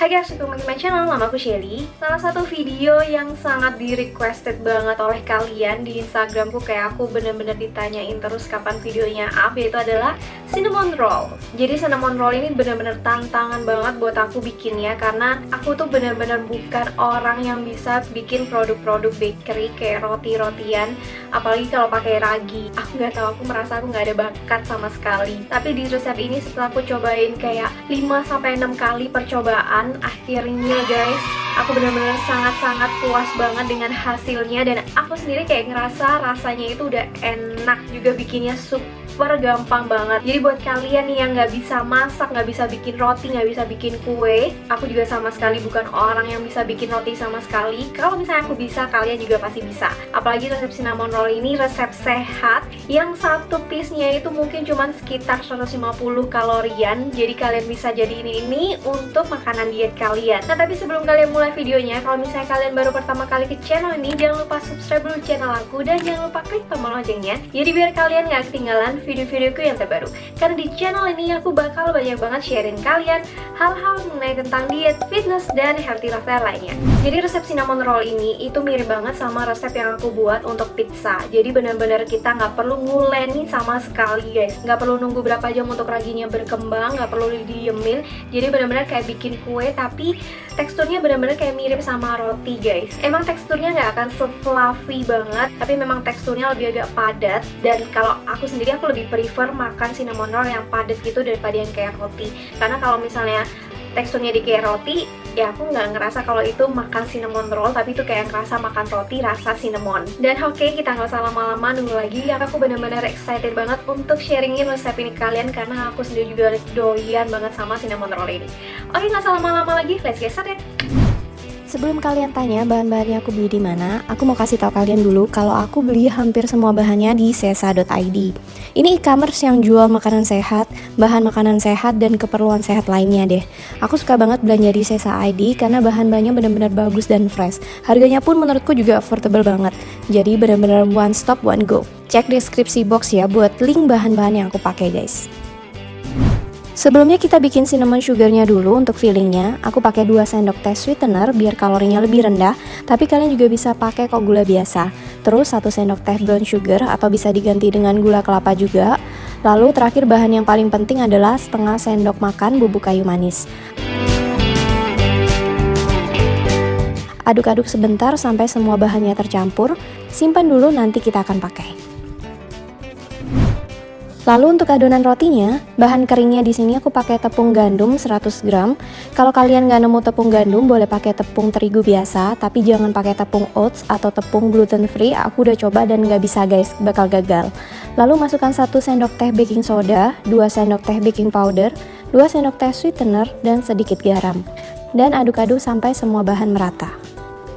Hai guys, welcome back to my channel, nama aku Shelly. Salah satu video yang sangat di requested banget oleh kalian di Instagramku, kayak aku bener-bener ditanyain terus kapan videonya up, yaitu adalah cinnamon roll. Jadi cinnamon roll ini bener-bener tantangan banget buat aku bikinnya, karena aku tuh bener-bener bukan orang yang bisa bikin produk-produk bakery kayak roti-rotian, apalagi kalau pakai ragi. Aku nggak tahu, aku merasa aku nggak ada bakat sama sekali. Tapi di resep ini setelah aku cobain kayak 5-6 kali percobaan, akhirnya guys, aku benar-benar sangat-sangat puas banget dengan hasilnya. Dan aku sendiri kayak ngerasa rasanya itu udah enak juga, bikinnya super gampang banget. Jadi buat kalian nih yang nggak bisa masak, nggak bisa bikin roti, nggak bisa bikin kue, aku juga sama sekali bukan orang yang bisa bikin roti sama sekali. Kalau misalnya aku bisa, kalian juga pasti bisa. Apalagi resep cinnamon roll ini resep sehat, yang satu piece-nya itu mungkin cuma sekitar 150 kalorian. Jadi kalian bisa jadiin ini untuk makanan diet kalian. Nah, tapi sebelum kalian mulai videonya, kalau misalnya kalian baru pertama kali ke channel ini, jangan lupa subscribe dulu channel aku dan jangan lupa klik tombol loncengnya, jadi biar kalian gak ketinggalan video-videoku yang terbaru. Karena di channel ini aku bakal banyak banget sharing kalian hal-hal mengenai tentang diet, fitness, dan healthy lifestyle lainnya. Jadi resep cinnamon roll ini itu mirip banget sama resep yang aku buat untuk pizza. Jadi benar-benar kita nggak perlu nguleni sama sekali guys, nggak perlu nunggu berapa jam untuk raginya berkembang, nggak perlu didiemin. Jadi benar-benar kayak bikin kue, tapi teksturnya benar-benar kayak mirip sama roti guys. Emang teksturnya nggak akan fluffy banget, tapi memang teksturnya lebih agak padat. Dan kalau aku sendiri, aku lebih prefer makan cinnamon roll yang padat gitu daripada yang kayak roti. Karena kalau misalnya teksturnya di kayak roti, ya aku nggak ngerasa kalau itu makan cinnamon roll, tapi itu kayak ngerasa makan roti rasa cinnamon. Dan oke, kita nggak usah lama-lama nunggu lagi, ya aku benar-benar excited banget untuk sharingin resep ini ke kalian, karena aku sendiri juga doyan banget sama cinnamon roll ini. Oke, nggak usah lama-lama lagi, let's get started. Sebelum kalian tanya bahan-bahannya aku beli di mana, aku mau kasih tahu kalian dulu kalau aku beli hampir semua bahannya di sesa.id. Ini e-commerce yang jual makanan sehat, bahan makanan sehat, dan keperluan sehat lainnya deh. Aku suka banget belanja di sesa.id karena bahan-bahannya benar-benar bagus dan fresh. Harganya pun menurutku juga affordable banget. Jadi benar-benar one stop one go. Cek deskripsi box ya buat link bahan-bahan yang aku pakai guys. Sebelumnya kita bikin cinnamon sugarnya dulu. Untuk fillingnya, aku pakai 2 sendok teh sweetener biar kalorinya lebih rendah, tapi kalian juga bisa pakai kok gula biasa. Terus 1 sendok teh brown sugar atau bisa diganti dengan gula kelapa juga. Lalu terakhir bahan yang paling penting adalah setengah sendok makan bubuk kayu manis. Aduk-aduk sebentar sampai semua bahannya tercampur. Simpan dulu, nanti kita akan pakai. Lalu untuk adonan rotinya, bahan keringnya di sini aku pakai tepung gandum 100 gram. Kalau kalian nggak nemu tepung gandum, boleh pakai tepung terigu biasa, tapi jangan pakai tepung oats atau tepung gluten free. Aku udah coba dan nggak bisa guys, bakal gagal. Lalu masukkan 1 sendok teh baking soda, 2 sendok teh baking powder, 2 sendok teh sweetener, dan sedikit garam. Dan aduk-aduk sampai semua bahan merata.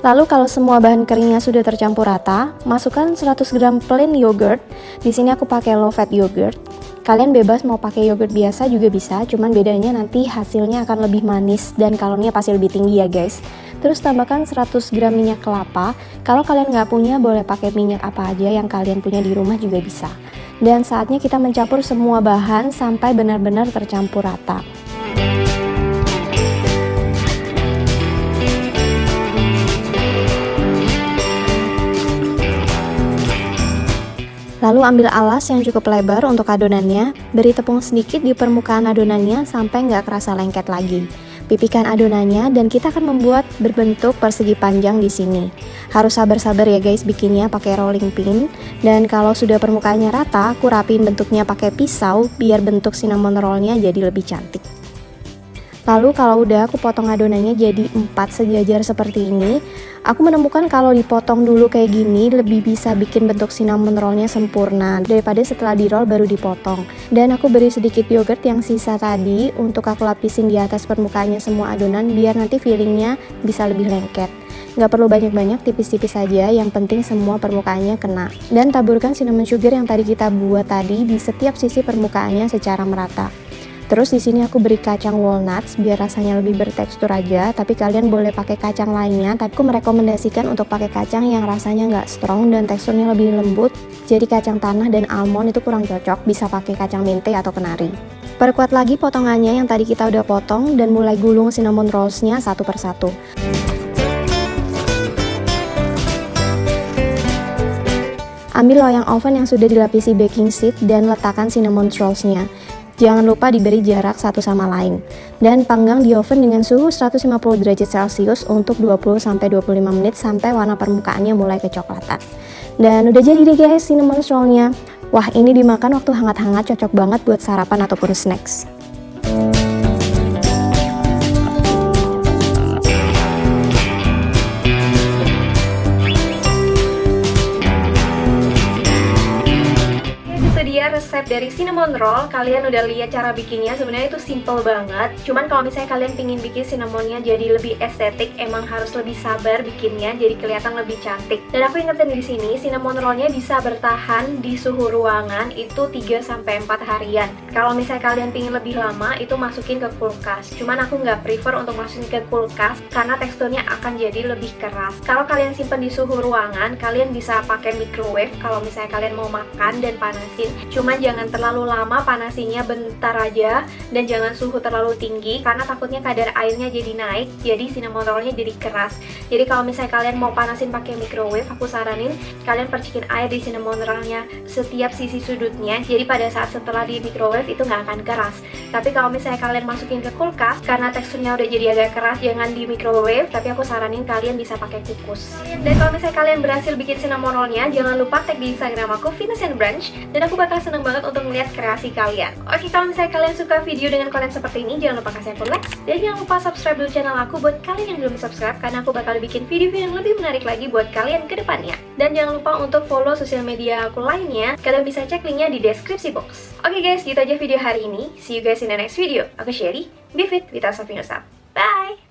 Lalu kalau semua bahan keringnya sudah tercampur rata, masukkan 100 gram plain yogurt. Di sini aku pakai low fat yogurt. Kalian bebas mau pakai yogurt biasa juga bisa, cuman bedanya nanti hasilnya akan lebih manis dan kalorinya pasti lebih tinggi ya guys. Terus tambahkan 100 gram minyak kelapa. Kalau kalian nggak punya, boleh pakai minyak apa aja yang kalian punya di rumah juga bisa. Dan saatnya kita mencampur semua bahan sampai benar-benar tercampur rata. Lalu ambil alas yang cukup lebar untuk adonannya, beri tepung sedikit di permukaan adonannya sampai nggak kerasa lengket lagi. Pipihkan adonannya dan kita akan membuat berbentuk persegi panjang di sini. Harus sabar-sabar ya guys bikinnya pakai rolling pin. Dan kalau sudah permukaannya rata, aku rapiin bentuknya pakai pisau biar bentuk cinnamon rollnya jadi lebih cantik. Lalu kalau udah, aku potong adonannya jadi 4 sejajar seperti ini. Aku menemukan kalau dipotong dulu kayak gini lebih bisa bikin bentuk cinnamon rollnya sempurna daripada setelah di roll baru dipotong. Dan aku beri sedikit yogurt yang sisa tadi untuk aku lapisin di atas permukaannya semua adonan biar nanti fillingnya bisa lebih lengket. Nggak perlu banyak-banyak, tipis-tipis saja, yang penting semua permukaannya kena. Dan taburkan cinnamon sugar yang tadi kita buat tadi di setiap sisi permukaannya secara merata. Terus di sini aku beri kacang walnuts biar rasanya lebih bertekstur aja, tapi kalian boleh pakai kacang lainnya. Tapi aku merekomendasikan untuk pakai kacang yang rasanya nggak strong dan teksturnya lebih lembut. Jadi kacang tanah dan almond itu kurang cocok, bisa pakai kacang mente atau kenari. Perkuat lagi potongannya yang tadi kita udah potong dan mulai gulung cinnamon rolls-nya satu persatu. Ambil loyang oven yang sudah dilapisi baking sheet dan letakkan cinnamon rolls-nya. Jangan lupa diberi jarak satu sama lain. Dan panggang di oven dengan suhu 150 derajat Celcius untuk 20-25 menit sampai warna permukaannya mulai kecoklatan. Dan udah jadi deh guys cinnamon roll-nya. Wah, ini dimakan waktu hangat-hangat cocok banget buat sarapan ataupun snacks. Resep dari cinnamon roll, kalian udah lihat cara bikinnya. Sebenarnya itu simple banget, cuman kalau misalnya kalian pingin bikin cinnamonnya jadi lebih estetik, emang harus lebih sabar bikinnya jadi kelihatan lebih cantik. Dan aku ingetin di sini, cinnamon rollnya bisa bertahan di suhu ruangan itu 3-4 harian. Kalau misalnya kalian pingin lebih lama, itu masukin ke kulkas. Cuman aku nggak prefer untuk masukin ke kulkas karena teksturnya akan jadi lebih keras. Kalau kalian simpen di suhu ruangan, kalian bisa pakai microwave kalau misalnya kalian mau makan dan panasin. Cuman jangan terlalu lama panasinya, bentar aja, dan jangan suhu terlalu tinggi karena takutnya kadar airnya jadi naik, jadi cinnamon rollnya jadi keras. Jadi kalau misalnya kalian mau panasin pakai microwave, aku saranin kalian percikin air di cinnamon rollnya setiap sisi sudutnya, jadi pada saat setelah di microwave itu nggak akan keras. Tapi kalau misalnya kalian masukin ke kulkas, karena teksturnya udah jadi agak keras, jangan di microwave, tapi aku saranin kalian bisa pakai kukus. Dan kalau misalnya kalian berhasil bikin cinnamon rollnya, jangan lupa tag di Instagram aku, Venus and Branch, dan aku bakal seneng banget untuk melihat kreasi kalian. Oke, kalau misalnya kalian suka video dengan konten seperti ini, jangan lupa kasih aku like, dan jangan lupa subscribe dulu channel aku buat kalian yang belum subscribe, karena aku bakal bikin video-video yang lebih menarik lagi buat kalian ke depannya. Dan jangan lupa untuk follow sosial media aku lainnya, kalian bisa cek linknya di deskripsi box. Oke guys, gitu aja video hari ini. See you guys in the next video. Aku Sherry, be fit with Asa Venus Up. Bye!